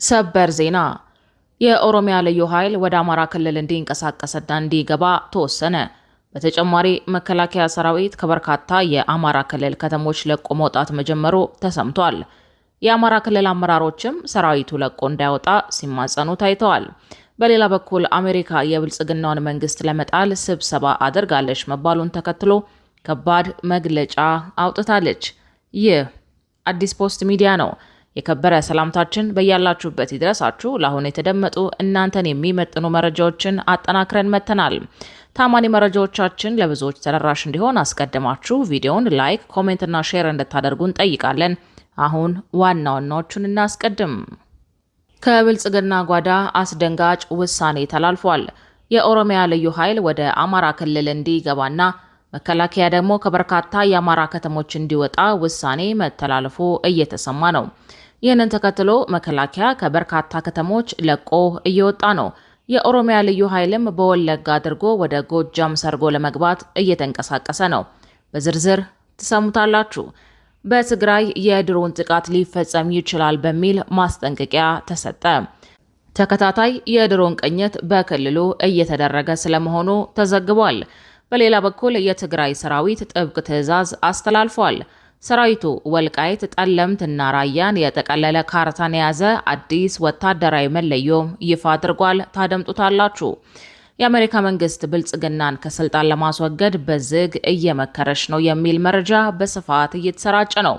ሰበር ዜና የኦሮሚያ ልዩ ኃይል ወደ አማራ ክልል እንዲንቀሳቀስና እንዲገባ ተወሰነ። በተጨማሪ መከላከያ ሰራዊት ከበርካታ የአማራ ክልል ከተሞች ለቆ መውጣት መጀመሩ ተሰምቷል። የአማራ ክልል አመራሮችም ሰራዊቱ ለቆ እንዳይወጣ ሲማጸኑ ታይተዋል። በሌላ በኩል አሜሪካ የብልጽግናውን መንግስት ለመጣል ስብሰባ አድርጋለች መባሉን ተከትሎ ከባድ መግለጫ አውጥታለች። ይህ አዲስ ፖስት ሚዲያ ነው። የከበረ ሰላምታችን በያላችሁበት ይድረሳችሁ። ለአሁን የተደመጡ እናንተን የሚመጥኑ መረጃዎችን አጠናክረን መተናል። ታማኒ መረጃዎቻችን ለብዙዎች ተደራሽ እንዲሆን አስቀድማችሁ ቪዲዮውን ላይክ፣ ኮሜንት እና ሼር እንድታደርጉ እንጠይቃለን። አሁን ዋና ዋናዎቹን እናስቀድም። ከብልጽግና ጓዳ አስደንጋጭ ውሳኔ ተላልፏል። የኦሮሚያ ልዩ ኃይል ወደ አማራ ክልል እንዲገባና መከላከያ ደግሞ ከበርካታ የአማራ ከተሞች እንዲወጣ ውሳኔ መተላለፉ እየተሰማ ነው። ይህንን ተከትሎ መከላከያ ከበርካታ ከተሞች ለቆ እየወጣ ነው። የኦሮሚያ ልዩ ኃይልም በወለጋ አድርጎ ወደ ጎጃም ሰርጎ ለመግባት እየተንቀሳቀሰ ነው። በዝርዝር ትሰሙታላችሁ። በትግራይ የድሮን ጥቃት ሊፈጸም ይችላል በሚል ማስጠንቀቂያ ተሰጠ። ተከታታይ የድሮን ቅኝት በክልሉ እየተደረገ ስለመሆኑ ተዘግቧል። በሌላ በኩል የትግራይ ሰራዊት ጥብቅ ትዕዛዝ አስተላልፏል። ሰራዊቱ ወልቃይት፣ ጠለምት እና ራያን የጠቀለለ ካርታን የያዘ አዲስ ወታደራዊ መለዮ ይፋ አድርጓል። ታደምጡታላችሁ። የአሜሪካ መንግስት ብልጽግናን ከስልጣን ለማስወገድ በዝግ እየመከረች ነው የሚል መረጃ በስፋት እየተሰራጨ ነው።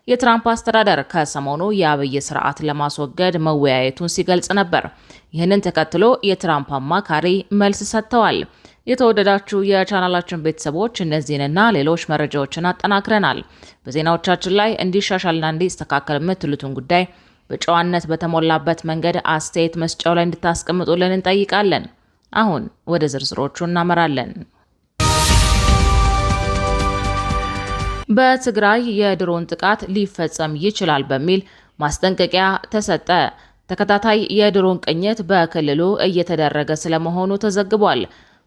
የትራምፕ አስተዳደር ከሰሞኑ የአብይ ስርዓት ለማስወገድ መወያየቱን ሲገልጽ ነበር። ይህንን ተከትሎ የትራምፕ አማካሪ መልስ ሰጥተዋል። የተወደዳችሁ የቻናላችን ቤተሰቦች እነዚህንና ሌሎች መረጃዎችን አጠናክረናል። በዜናዎቻችን ላይ እንዲሻሻልና እንዲስተካከል የምትሉትን ጉዳይ በጨዋነት በተሞላበት መንገድ አስተያየት መስጫው ላይ እንድታስቀምጡልን እንጠይቃለን። አሁን ወደ ዝርዝሮቹ እናመራለን። በትግራይ የድሮን ጥቃት ሊፈጸም ይችላል በሚል ማስጠንቀቂያ ተሰጠ። ተከታታይ የድሮን ቅኝት በክልሉ እየተደረገ ስለመሆኑ ተዘግቧል።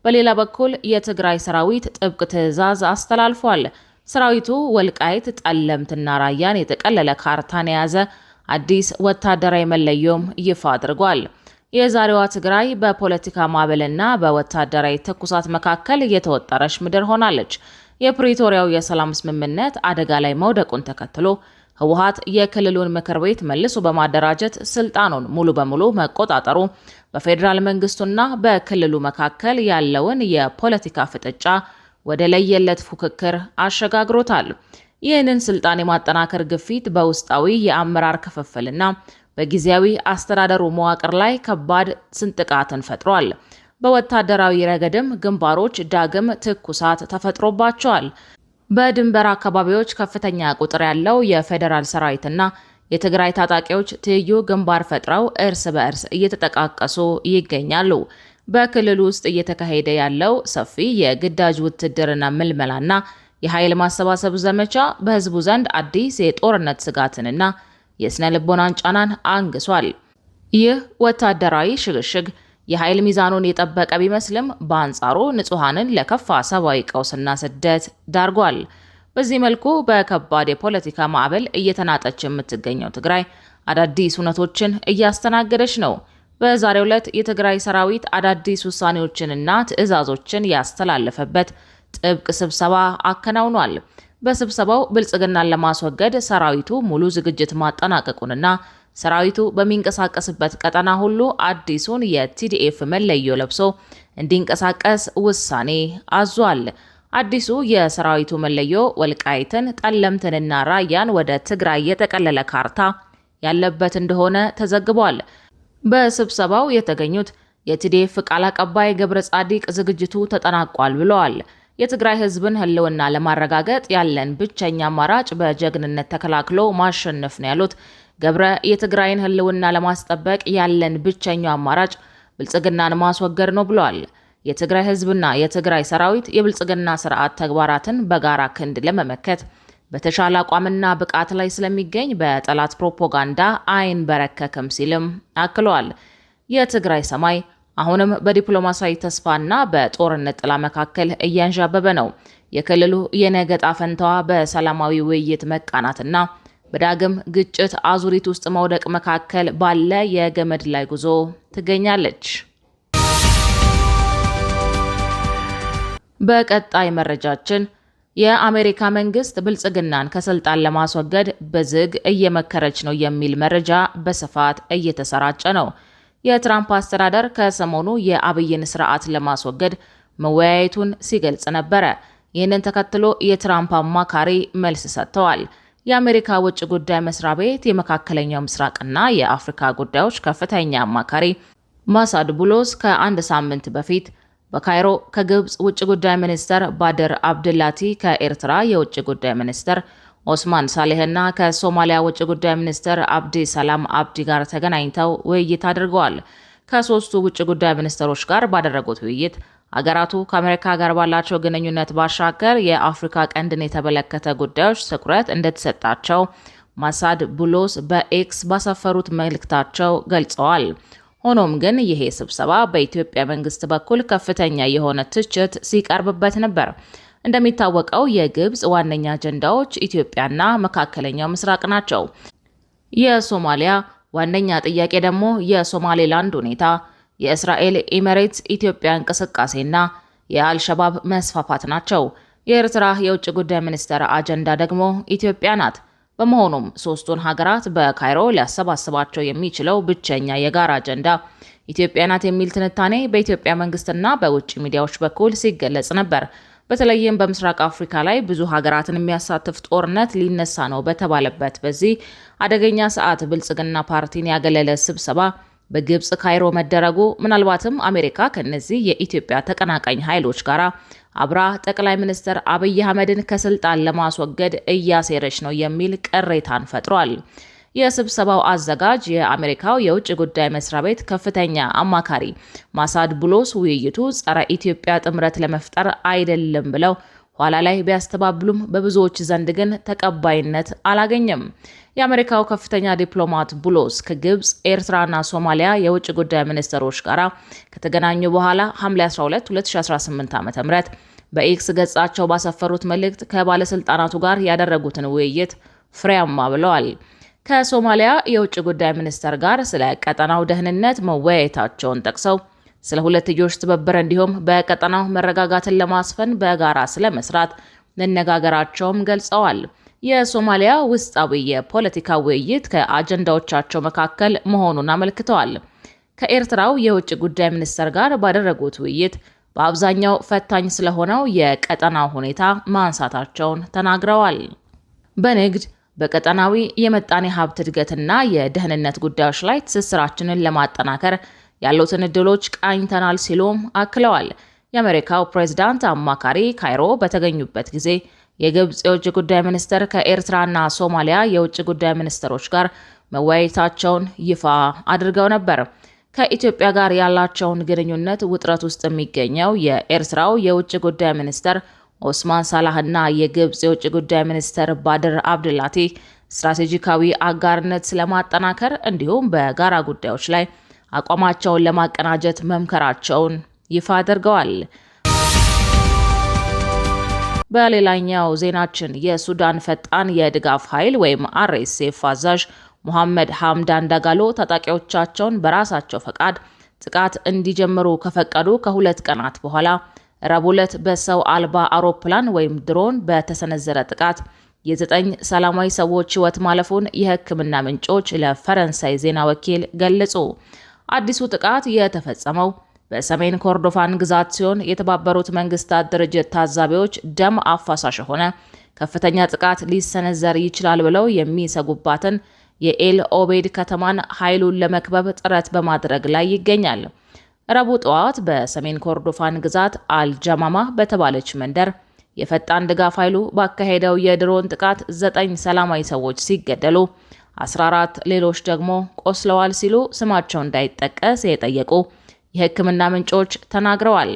በሌላ በኩል የትግራይ ሰራዊት ጥብቅ ትዕዛዝ አስተላልፏል። ሰራዊቱ ወልቃይት፣ ጠለምትና ራያን የጠቀለለ ካርታን የያዘ አዲስ ወታደራዊ መለዮም ይፋ አድርጓል። የዛሬዋ ትግራይ በፖለቲካ ማዕበልና በወታደራዊ ትኩሳት መካከል የተወጠረች ምድር ሆናለች። የፕሪቶሪያው የሰላም ስምምነት አደጋ ላይ መውደቁን ተከትሎ ህወሓት የክልሉን ምክር ቤት መልሶ በማደራጀት ስልጣኑን ሙሉ በሙሉ መቆጣጠሩ በፌዴራል መንግስቱና በክልሉ መካከል ያለውን የፖለቲካ ፍጥጫ ወደ ለየለት ፉክክር አሸጋግሮታል። ይህንን ስልጣን የማጠናከር ግፊት በውስጣዊ የአመራር ክፍፍልና በጊዜያዊ አስተዳደሩ መዋቅር ላይ ከባድ ስንጥቃትን ፈጥሯል። በወታደራዊ ረገድም ግንባሮች ዳግም ትኩሳት ተፈጥሮባቸዋል። በድንበር አካባቢዎች ከፍተኛ ቁጥር ያለው የፌዴራል ሰራዊትና የትግራይ ታጣቂዎች ትይዩ ግንባር ፈጥረው እርስ በእርስ እየተጠቃቀሱ ይገኛሉ። በክልሉ ውስጥ እየተካሄደ ያለው ሰፊ የግዳጅ ውትድርና ምልመላና የኃይል ማሰባሰብ ዘመቻ በህዝቡ ዘንድ አዲስ የጦርነት ስጋትንና የስነ ልቦናን ጫናን አንግሷል። ይህ ወታደራዊ ሽግሽግ የኃይል ሚዛኑን የጠበቀ ቢመስልም በአንጻሩ ንጹሐንን ለከፋ ሰብአዊ ቀውስና ስደት ዳርጓል። በዚህ መልኩ በከባድ የፖለቲካ ማዕበል እየተናጠች የምትገኘው ትግራይ አዳዲስ እውነቶችን እያስተናገደች ነው። በዛሬው ዕለት የትግራይ ሰራዊት አዳዲስ ውሳኔዎችንና ትዕዛዞችን ያስተላለፈበት ጥብቅ ስብሰባ አከናውኗል። በስብሰባው ብልጽግናን ለማስወገድ ሰራዊቱ ሙሉ ዝግጅት ማጠናቀቁንና ሰራዊቱ በሚንቀሳቀስበት ቀጠና ሁሉ አዲሱን የቲዲኤፍ መለዮ ለብሶ እንዲንቀሳቀስ ውሳኔ አዟል። አዲሱ የሰራዊቱ መለዮ ወልቃይትን፣ ጠለምትንና ራያን ወደ ትግራይ የጠቀለለ ካርታ ያለበት እንደሆነ ተዘግቧል። በስብሰባው የተገኙት የቲዲኤፍ ቃል አቀባይ ገብረ ጻዲቅ ዝግጅቱ ተጠናቋል ብለዋል። የትግራይ ህዝብን ህልውና ለማረጋገጥ ያለን ብቸኛ አማራጭ በጀግንነት ተከላክሎ ማሸነፍ ነው ያሉት ገብረ የትግራይን ህልውና ለማስጠበቅ ያለን ብቸኛው አማራጭ ብልጽግናን ማስወገድ ነው ብለዋል። የትግራይ ህዝብና የትግራይ ሰራዊት የብልጽግና ስርዓት ተግባራትን በጋራ ክንድ ለመመከት በተሻለ አቋምና ብቃት ላይ ስለሚገኝ በጠላት ፕሮፓጋንዳ አይን በረከክም ሲልም አክለዋል። የትግራይ ሰማይ አሁንም በዲፕሎማሲያዊ ተስፋና በጦርነት ጥላ መካከል እያንዣበበ ነው። የክልሉ የነገ ዕጣ ፈንታዋ በሰላማዊ ውይይት መቃናትና በዳግም ግጭት አዙሪት ውስጥ መውደቅ መካከል ባለ የገመድ ላይ ጉዞ ትገኛለች። በቀጣይ መረጃችን የአሜሪካ መንግስት ብልጽግናን ከስልጣን ለማስወገድ በዝግ እየመከረች ነው የሚል መረጃ በስፋት እየተሰራጨ ነው። የትራምፕ አስተዳደር ከሰሞኑ የአብይን ስርዓት ለማስወገድ መወያየቱን ሲገልጽ ነበረ። ይህንን ተከትሎ የትራምፕ አማካሪ መልስ ሰጥተዋል። የአሜሪካ ውጭ ጉዳይ መስሪያ ቤት የመካከለኛው ምስራቅና የአፍሪካ ጉዳዮች ከፍተኛ አማካሪ ማሳድ ቡሎስ ከአንድ ሳምንት በፊት በካይሮ ከግብጽ ውጭ ጉዳይ ሚኒስተር ባድር አብድላቲ፣ ከኤርትራ የውጭ ጉዳይ ሚኒስተር ኦስማን ሳሌህና ከሶማሊያ ውጭ ጉዳይ ሚኒስተር አብዲ ሰላም አብዲ ጋር ተገናኝተው ውይይት አድርገዋል። ከሶስቱ ውጭ ጉዳይ ሚኒስተሮች ጋር ባደረጉት ውይይት አገራቱ ከአሜሪካ ጋር ባላቸው ግንኙነት ባሻገር የአፍሪካ ቀንድን የተመለከተ ጉዳዮች ትኩረት እንደተሰጣቸው ማሳድ ቡሎስ በኤክስ ባሰፈሩት መልእክታቸው ገልጸዋል። ሆኖም ግን ይሄ ስብሰባ በኢትዮጵያ መንግስት በኩል ከፍተኛ የሆነ ትችት ሲቀርብበት ነበር። እንደሚታወቀው የግብጽ ዋነኛ አጀንዳዎች ኢትዮጵያና መካከለኛው ምስራቅ ናቸው። የሶማሊያ ዋነኛ ጥያቄ ደግሞ የሶማሌላንድ ሁኔታ፣ የእስራኤል ኢሚሬትስ ኢትዮጵያ እንቅስቃሴና የአልሸባብ መስፋፋት ናቸው። የኤርትራ የውጭ ጉዳይ ሚኒስትር አጀንዳ ደግሞ ኢትዮጵያ ናት። በመሆኑም ሶስቱን ሀገራት በካይሮ ሊያሰባስባቸው የሚችለው ብቸኛ የጋራ አጀንዳ ኢትዮጵያ ናት የሚል ትንታኔ በኢትዮጵያ መንግስትና በውጭ ሚዲያዎች በኩል ሲገለጽ ነበር። በተለይም በምስራቅ አፍሪካ ላይ ብዙ ሀገራትን የሚያሳትፍ ጦርነት ሊነሳ ነው በተባለበት በዚህ አደገኛ ሰዓት ብልጽግና ፓርቲን ያገለለ ስብሰባ በግብጽ ካይሮ መደረጉ ምናልባትም አሜሪካ ከነዚህ የኢትዮጵያ ተቀናቃኝ ኃይሎች ጋር አብራ ጠቅላይ ሚኒስትር አብይ አህመድን ከስልጣን ለማስወገድ እያሴረች ነው የሚል ቅሬታን ፈጥሯል። የስብሰባው አዘጋጅ የአሜሪካው የውጭ ጉዳይ መስሪያ ቤት ከፍተኛ አማካሪ ማሳድ ቡሎስ ውይይቱ ጸረ ኢትዮጵያ ጥምረት ለመፍጠር አይደለም ብለው ኋላ ላይ ቢያስተባብሉም በብዙዎች ዘንድ ግን ተቀባይነት አላገኘም። የአሜሪካው ከፍተኛ ዲፕሎማት ቡሎስ ከግብጽ፣ ኤርትራና ሶማሊያ የውጭ ጉዳይ ሚኒስትሮች ጋር ከተገናኙ በኋላ ሐምሌ 12 2018 ዓ.ም በኤክስ ገጻቸው ባሰፈሩት መልእክት ከባለስልጣናቱ ጋር ያደረጉትን ውይይት ፍሬያማ ብለዋል። ከሶማሊያ የውጭ ጉዳይ ሚኒስትር ጋር ስለ ቀጠናው ደህንነት መወያየታቸውን ጠቅሰው ስለ ሁለትዮሽ ትብብር እንዲሁም በቀጠናው መረጋጋትን ለማስፈን በጋራ ስለመስራት መነጋገራቸውም ገልጸዋል። የሶማሊያ ውስጣዊ የፖለቲካ ውይይት ከአጀንዳዎቻቸው መካከል መሆኑን አመልክተዋል። ከኤርትራው የውጭ ጉዳይ ሚኒስትር ጋር ባደረጉት ውይይት በአብዛኛው ፈታኝ ስለሆነው የቀጠናው ሁኔታ ማንሳታቸውን ተናግረዋል። በንግድ በቀጠናዊ የመጣኔ ሀብት እድገትና የደህንነት ጉዳዮች ላይ ትስስራችንን ለማጠናከር ያሉትን እድሎች ቃኝተናል ሲሉም አክለዋል። የአሜሪካው ፕሬዝዳንት አማካሪ ካይሮ በተገኙበት ጊዜ የግብጽ የውጭ ጉዳይ ሚኒስትር ከኤርትራና ሶማሊያ የውጭ ጉዳይ ሚኒስትሮች ጋር መወያየታቸውን ይፋ አድርገው ነበር። ከኢትዮጵያ ጋር ያላቸውን ግንኙነት ውጥረት ውስጥ የሚገኘው የኤርትራው የውጭ ጉዳይ ሚኒስትር ኦስማን ሳላህና የግብጽ የውጭ ጉዳይ ሚኒስትር ባድር አብድላቲ ስትራቴጂካዊ አጋርነት ስለማጠናከር እንዲሁም በጋራ ጉዳዮች ላይ አቋማቸውን ለማቀናጀት መምከራቸውን ይፋ አድርገዋል። በሌላኛው ዜናችን የሱዳን ፈጣን የድጋፍ ኃይል ወይም RSF አዛዥ ሙሐመድ ሐምዳን ዳጋሎ ታጣቂዎቻቸውን በራሳቸው ፈቃድ ጥቃት እንዲጀምሩ ከፈቀዱ ከሁለት ቀናት በኋላ ረቡዕ ዕለት በሰው አልባ አውሮፕላን ወይም ድሮን በተሰነዘረ ጥቃት የ9 ሰላማዊ ሰዎች ሕይወት ማለፉን የሕክምና ምንጮች ለፈረንሳይ ዜና ወኪል ገለጹ። አዲሱ ጥቃት የተፈጸመው በሰሜን ኮርዶፋን ግዛት ሲሆን የተባበሩት መንግስታት ድርጅት ታዛቢዎች ደም አፋሳሽ የሆነ ከፍተኛ ጥቃት ሊሰነዘር ይችላል ብለው የሚሰጉባትን የኤል ኦቤድ ከተማን ኃይሉን ለመክበብ ጥረት በማድረግ ላይ ይገኛል። ረቡዕ ጠዋት በሰሜን ኮርዶፋን ግዛት አልጃማማ በተባለች መንደር የፈጣን ድጋፍ ኃይሉ ባካሄደው የድሮን ጥቃት 9 ሰላማዊ ሰዎች ሲገደሉ 14 ሌሎች ደግሞ ቆስለዋል ሲሉ ስማቸው እንዳይጠቀስ የጠየቁ የሕክምና ምንጮች ተናግረዋል።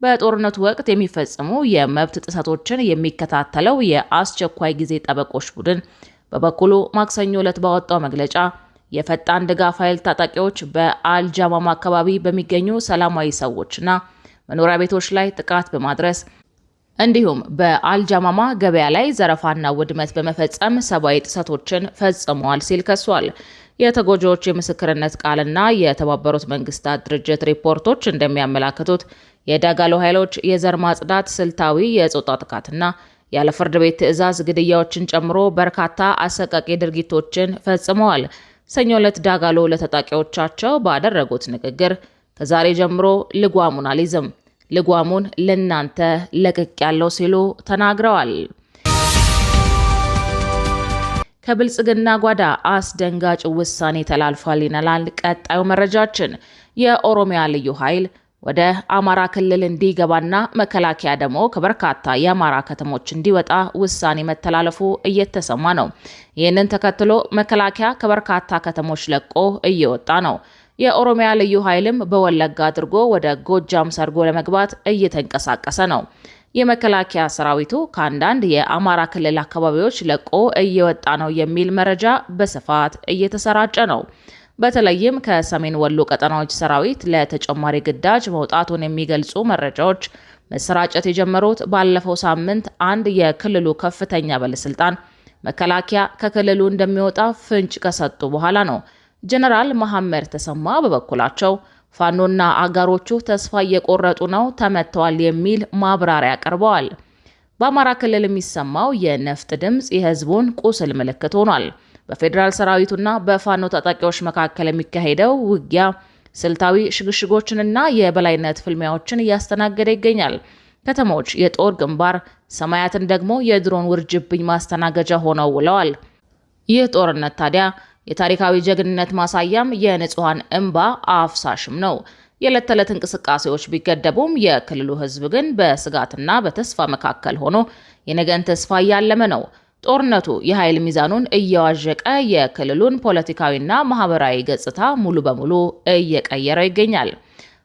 በጦርነቱ ወቅት የሚፈጸሙ የመብት ጥሰቶችን የሚከታተለው የአስቸኳይ ጊዜ ጠበቆች ቡድን በበኩሉ ማክሰኞ ዕለት ባወጣው መግለጫ የፈጣን ድጋፍ ኃይል ታጣቂዎች በአልጃማማ አካባቢ በሚገኙ ሰላማዊ ሰዎችና መኖሪያ ቤቶች ላይ ጥቃት በማድረስ እንዲሁም በአልጃማማ ገበያ ላይ ዘረፋና ውድመት በመፈጸም ሰብአዊ ጥሰቶችን ፈጽመዋል ሲል ከሷል። የተጎጂዎች የምስክርነት ቃልና የተባበሩት መንግስታት ድርጅት ሪፖርቶች እንደሚያመላክቱት የዳጋሎ ኃይሎች የዘር ማጽዳት፣ ስልታዊ የጾታ ጥቃትና ያለ ፍርድ ቤት ትዕዛዝ ግድያዎችን ጨምሮ በርካታ አሰቃቂ ድርጊቶችን ፈጽመዋል። ሰኞ ዕለት ዳጋሎ ለታጣቂዎቻቸው ባደረጉት ንግግር ከዛሬ ጀምሮ ልጓሙን አልይዝም፣ ልጓሙን ለናንተ ለቅቅ ያለው ሲሉ ተናግረዋል። ከብልጽግና ጓዳ አስደንጋጭ ውሳኔ ተላልፏል ይነላል ቀጣዩ መረጃችን። የኦሮሚያ ልዩ ኃይል ወደ አማራ ክልል እንዲገባና መከላከያ ደግሞ ከበርካታ የአማራ ከተሞች እንዲወጣ ውሳኔ መተላለፉ እየተሰማ ነው። ይህንን ተከትሎ መከላከያ ከበርካታ ከተሞች ለቆ እየወጣ ነው። የኦሮሚያ ልዩ ኃይልም በወለጋ አድርጎ ወደ ጎጃም ሰርጎ ለመግባት እየተንቀሳቀሰ ነው። የመከላከያ ሰራዊቱ ከአንዳንድ የአማራ ክልል አካባቢዎች ለቆ እየወጣ ነው የሚል መረጃ በስፋት እየተሰራጨ ነው። በተለይም ከሰሜን ወሎ ቀጠናዎች ሰራዊት ለተጨማሪ ግዳጅ መውጣቱን የሚገልጹ መረጃዎች መሰራጨት የጀመሩት ባለፈው ሳምንት አንድ የክልሉ ከፍተኛ ባለስልጣን መከላከያ ከክልሉ እንደሚወጣ ፍንጭ ከሰጡ በኋላ ነው። ጀነራል መሐመድ ተሰማ በበኩላቸው ፋኖና አጋሮቹ ተስፋ እየቆረጡ ነው፣ ተመተዋል የሚል ማብራሪያ አቅርበዋል። በአማራ ክልል የሚሰማው የነፍጥ ድምፅ የህዝቡን ቁስል ምልክት ሆኗል። በፌዴራል ሰራዊቱና በፋኖ ታጣቂዎች መካከል የሚካሄደው ውጊያ ስልታዊ ሽግሽጎችንና የበላይነት ፍልሚያዎችን እያስተናገደ ይገኛል። ከተሞች የጦር ግንባር፣ ሰማያትን ደግሞ የድሮን ውርጅብኝ ማስተናገጃ ሆነው ውለዋል። ይህ ጦርነት ታዲያ የታሪካዊ ጀግንነት ማሳያም የንጹሃን እንባ አፍሳሽም ነው። የዕለት ተዕለት እንቅስቃሴዎች ቢገደቡም የክልሉ ህዝብ ግን በስጋትና በተስፋ መካከል ሆኖ የነገን ተስፋ እያለመ ነው። ጦርነቱ የኃይል ሚዛኑን እየዋዠቀ የክልሉን ፖለቲካዊና ማህበራዊ ገጽታ ሙሉ በሙሉ እየቀየረው ይገኛል።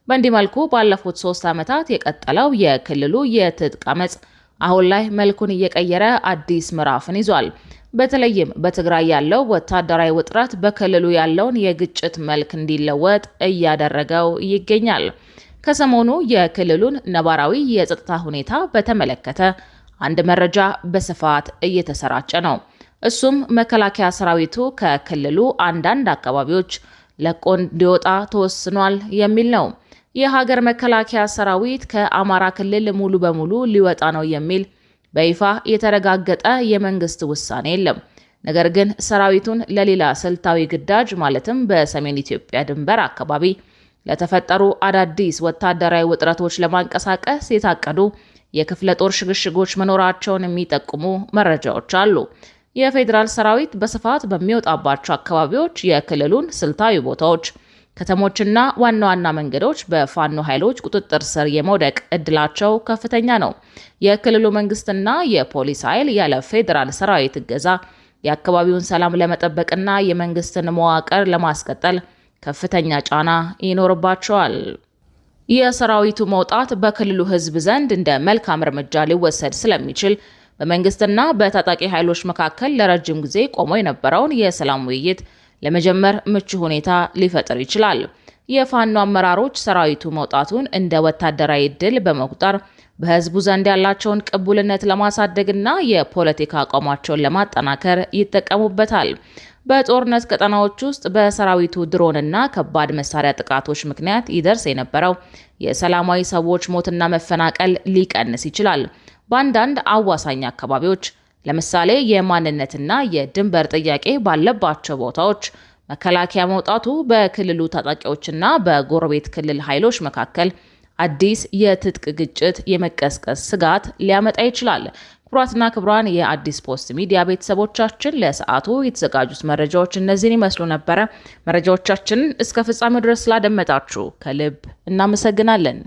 በእንዲህ መልኩ ባለፉት 3 ዓመታት የቀጠለው የክልሉ የትጥቅ አመጽ አሁን ላይ መልኩን እየቀየረ አዲስ ምዕራፍን ይዟል። በተለይም በትግራይ ያለው ወታደራዊ ውጥረት በክልሉ ያለውን የግጭት መልክ እንዲለወጥ እያደረገው ይገኛል። ከሰሞኑ የክልሉን ነባራዊ የጸጥታ ሁኔታ በተመለከተ አንድ መረጃ በስፋት እየተሰራጨ ነው። እሱም መከላከያ ሰራዊቱ ከክልሉ አንዳንድ አካባቢዎች ለቆ እንዲወጣ ተወስኗል የሚል ነው። የሀገር መከላከያ ሰራዊት ከአማራ ክልል ሙሉ በሙሉ ሊወጣ ነው የሚል በይፋ የተረጋገጠ የመንግስት ውሳኔ የለም። ነገር ግን ሰራዊቱን ለሌላ ስልታዊ ግዳጅ ማለትም በሰሜን ኢትዮጵያ ድንበር አካባቢ ለተፈጠሩ አዳዲስ ወታደራዊ ውጥረቶች ለማንቀሳቀስ የታቀዱ የክፍለ ጦር ሽግሽጎች መኖራቸውን የሚጠቁሙ መረጃዎች አሉ። የፌዴራል ሰራዊት በስፋት በሚወጣባቸው አካባቢዎች የክልሉን ስልታዊ ቦታዎች፣ ከተሞችና ዋና ዋና መንገዶች በፋኖ ኃይሎች ቁጥጥር ስር የመውደቅ እድላቸው ከፍተኛ ነው። የክልሉ መንግስትና የፖሊስ ኃይል ያለ ፌዴራል ሰራዊት እገዛ የአካባቢውን ሰላም ለመጠበቅና የመንግስትን መዋቅር ለማስቀጠል ከፍተኛ ጫና ይኖርባቸዋል። የሰራዊቱ መውጣት በክልሉ ህዝብ ዘንድ እንደ መልካም እርምጃ ሊወሰድ ስለሚችል በመንግስትና በታጣቂ ኃይሎች መካከል ለረጅም ጊዜ ቆሞ የነበረውን የሰላም ውይይት ለመጀመር ምቹ ሁኔታ ሊፈጥር ይችላል። የፋኖ አመራሮች ሰራዊቱ መውጣቱን እንደ ወታደራዊ ድል በመቁጠር በህዝቡ ዘንድ ያላቸውን ቅቡልነት ለማሳደግና የፖለቲካ አቋማቸውን ለማጠናከር ይጠቀሙበታል። በጦርነት ቀጠናዎች ውስጥ በሰራዊቱ ድሮንና ከባድ መሳሪያ ጥቃቶች ምክንያት ይደርስ የነበረው የሰላማዊ ሰዎች ሞትና መፈናቀል ሊቀንስ ይችላል። በአንዳንድ አዋሳኝ አካባቢዎች ለምሳሌ የማንነትና የድንበር ጥያቄ ባለባቸው ቦታዎች መከላከያ መውጣቱ በክልሉ ታጣቂዎችና በጎረቤት ክልል ኃይሎች መካከል አዲስ የትጥቅ ግጭት የመቀስቀስ ስጋት ሊያመጣ ይችላል። ክቡራትና ክቡራን የአዲስ ፖስት ሚዲያ ቤተሰቦቻችን ለሰዓቱ የተዘጋጁት መረጃዎች እነዚህን ይመስሉ ነበረ። መረጃዎቻችንን እስከ ፍጻሜው ድረስ ስላደመጣችሁ ከልብ እናመሰግናለን።